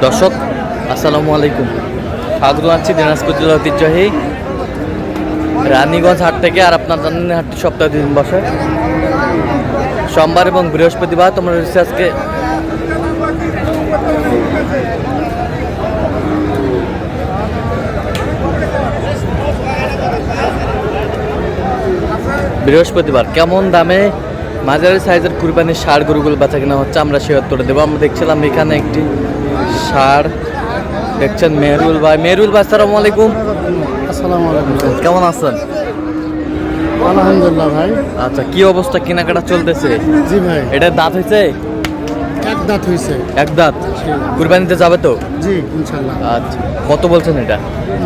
দর্শক আসসালামু আলাইকুম, স্বাগত জানাচ্ছি দিনাজপুর জেলার ঐতিহ্যবাহী রানীগঞ্জ হাট থেকে। আর আপনার জানেন হাটটি সপ্তাহে 2 দিন বসে, সোমবার এবং বৃহস্পতিবার। তোমরা রয়েছে আজকে বৃহস্পতিবার। কেমন দামে মাঝারি সাইজের কুরবানির ষাঁড় গরুগুলো বেচা কেনা হচ্ছে আমরা সে উত্তরে দেবো। আমরা দেখছিলাম এখানে একটি ষাঁড় দেখছেন মেহরুল ভাই। মেহরুল ভাই আসসালামু আলাইকুম। আসসালামু আলাইকুম। কেমন আছেন? আলহামদুলিল্লাহ ভাই। আচ্ছা, কি অবস্থা, কেনাকাটা চলতেছে? জি ভাই, এটা দাঁত হয়েছে? এক দাঁত হয়েছে। এক দাঁত কুরবানিতে যাবে তো? জি ইনশাল্লাহ। আচ্ছা, কত বলছেন এটা?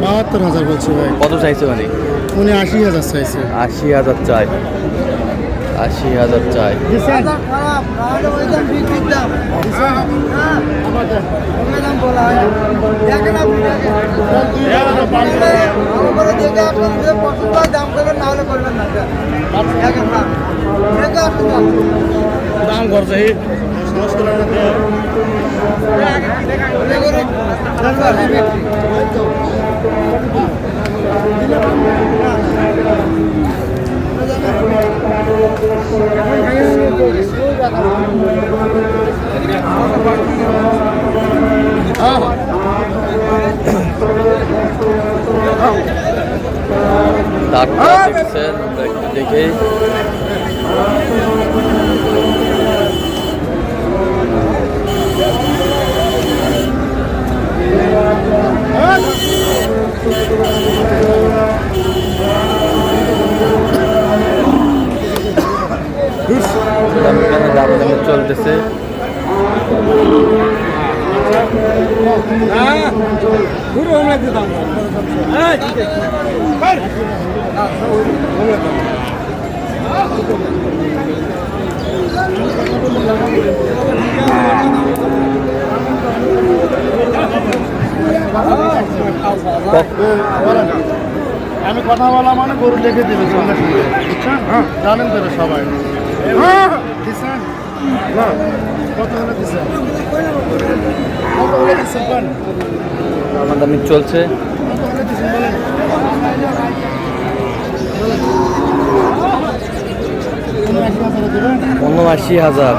৭২,০০০ বলছে ভাই। কত চাইছে মানে? উনি ৮০,০০০ চাইছে। ৮০,০০০ চাই, ৮০,০০০ চাই। দাম করছে দাঁতটা দেখছেন, দেখে দাম দামে চলতেছে। আমি কথা বলা মানে গরু লিখে দেবে সঙ্গে সঙ্গে, বুঝছেন? জানেন তো সবাই। দিচ্ছেন কত হলে দিচ্ছেন? কত হলে দিচ্ছেন বলেন? দামাদামি চলছে। কত হলে দিচ্ছেন বলেন? ৭৯,০০০।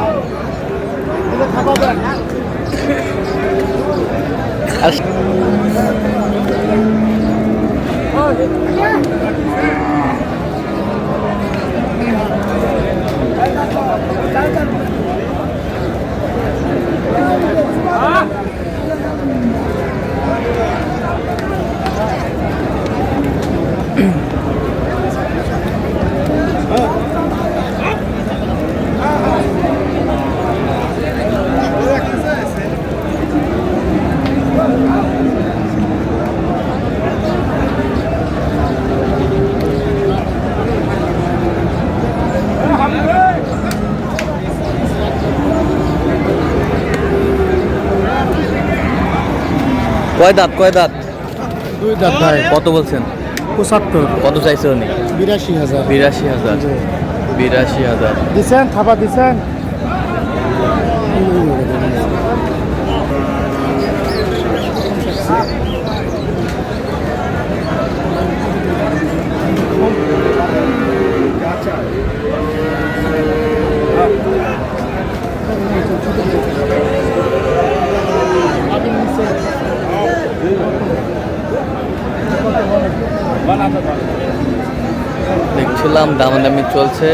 কয় দাঁত, কয় দাঁত? 2 দাঁত ভাই। কত বলছেন? ৭৫। কত চাইছে উনি? ৮২,০০০। ৮২,০০০। ৮২,০০০ দিচ্ছেন, থাপা দিচ্ছেন। দেখছিলাম দামাদামি চলছে।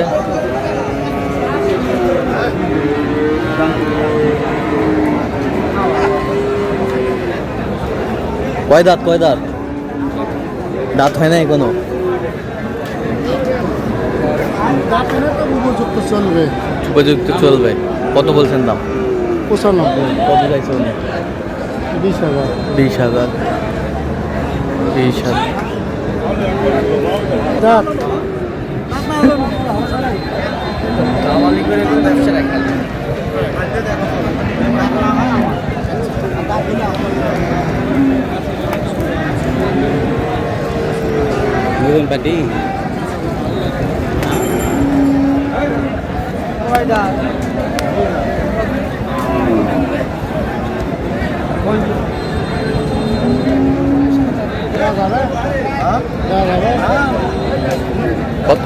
কয় দাঁত, কয় দাঁত? দাঁত হয় না এখনো? উপযুক্ত চলবে। উপযুক্ত চলবে। কত বলছেন দাম? ৯৫। কত চাইছে উনি? ২০,০০০। ২০,০০০। ২০,০০০। দাঁত পাটি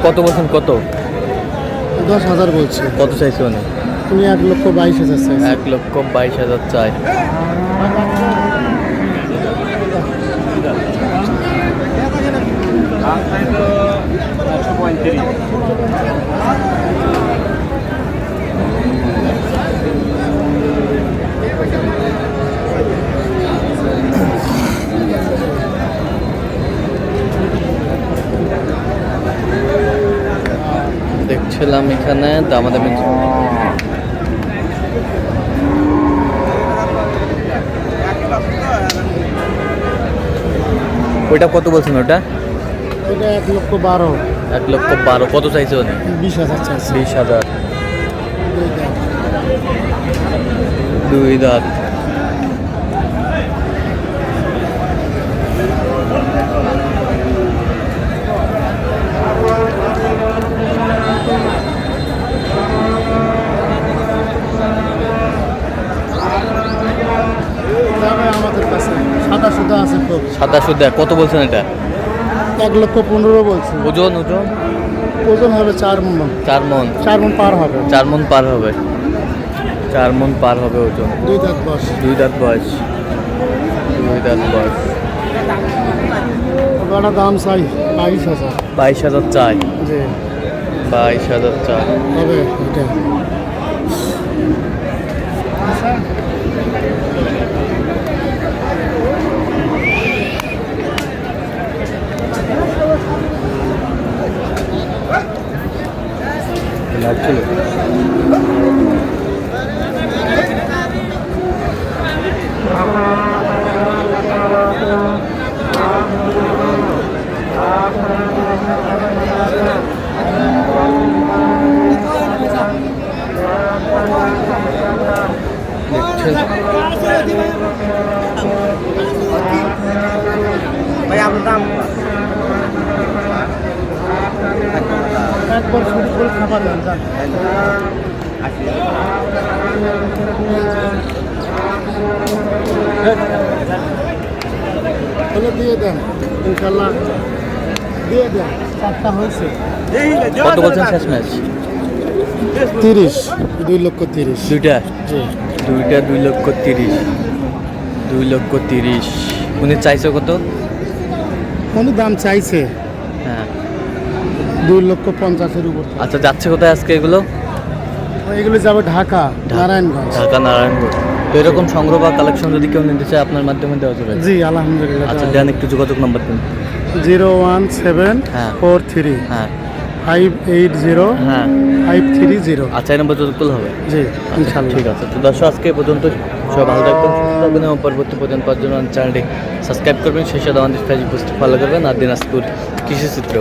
কত বলছেন? কত 10,000 বলছে। কত চাইছে উনি? তুমি 1,22,000 চাইছে। 1,22,000 চাই। দেখছিলাম এখানে দামাদামি ওইটা কত বলছেন? ওটা এটা 1,12,000। 1,12,000 কত চাইছে উনি? 20,000 চাইছে। 20,000। দুই দাঁত। তবে আমাদের কাছে সাদা সুদা আছে খুব। সাদা সুদা কত বলছেন এটা? 1,15,000 বলছে। ওজন ওজন ওজন হবে 4 মণ। 4 মণ। 4 মণ পার হবে। 4 মণ পার হবে। 4 মণ পার হবে ওজন। 2 দাঁত বয়স। 2 দাঁত বয়স। 2 দাঁত বয়স। ওটা দাম চাই 22,000। 22,000 চাই। জি 22,000 চাই। তবে এটা লাগছিল। দেখছেন ভাই আপনার দাম একবার শুরু করে খাবার দেন যান। তাহলে দিয়ে দেন ইনশাল্লাহ দিয়ে দেন। 4টা হয়েছে। কত বলছেন শেষ ম্যাচ? 30 2,30,000। দুইটা জি দুইটা 2,30,000। 2,30,000 উনি চাইছে কত? কোনো দাম চাইছে হ্যাঁ 2,50,000-এর উপর। আচ্ছা যাচ্ছে কোথায় আজকে এগুলো? এগুলো যাবে ঢাকা নারায়ণগঞ্জ। ঢাকা নারায়ণগঞ্জ। তো এরকম সংগ্রহ বা কালেকশন যদি কেউ নিতে চায় আপনার মাধ্যমে দেওয়া যাবে? জি আলহামদুলিল্লাহ। আচ্ছা দেন একটু যোগাযোগ নাম্বার দিন। 01743 হ্যাঁ 580 হ্যাঁ 530। আচ্ছা এই নাম্বার যোগাযোগ করলে হবে। জি আচ্ছা, ইনশাল্লাহ। ঠিক আছে। তো দর্শক আজকে এই পর্যন্ত সব ভালো থাকবেন, সুস্থ থাকবেন এবং পরবর্তী পর্যন্ত পাওয়ার জন্য চ্যানেলটি সাবস্ক্রাইব করবেন, সেই সাথে আমাদের ফেসবুক পোস্টে ফলো করবেন আর দিনাজপুর কৃষি চিত্র।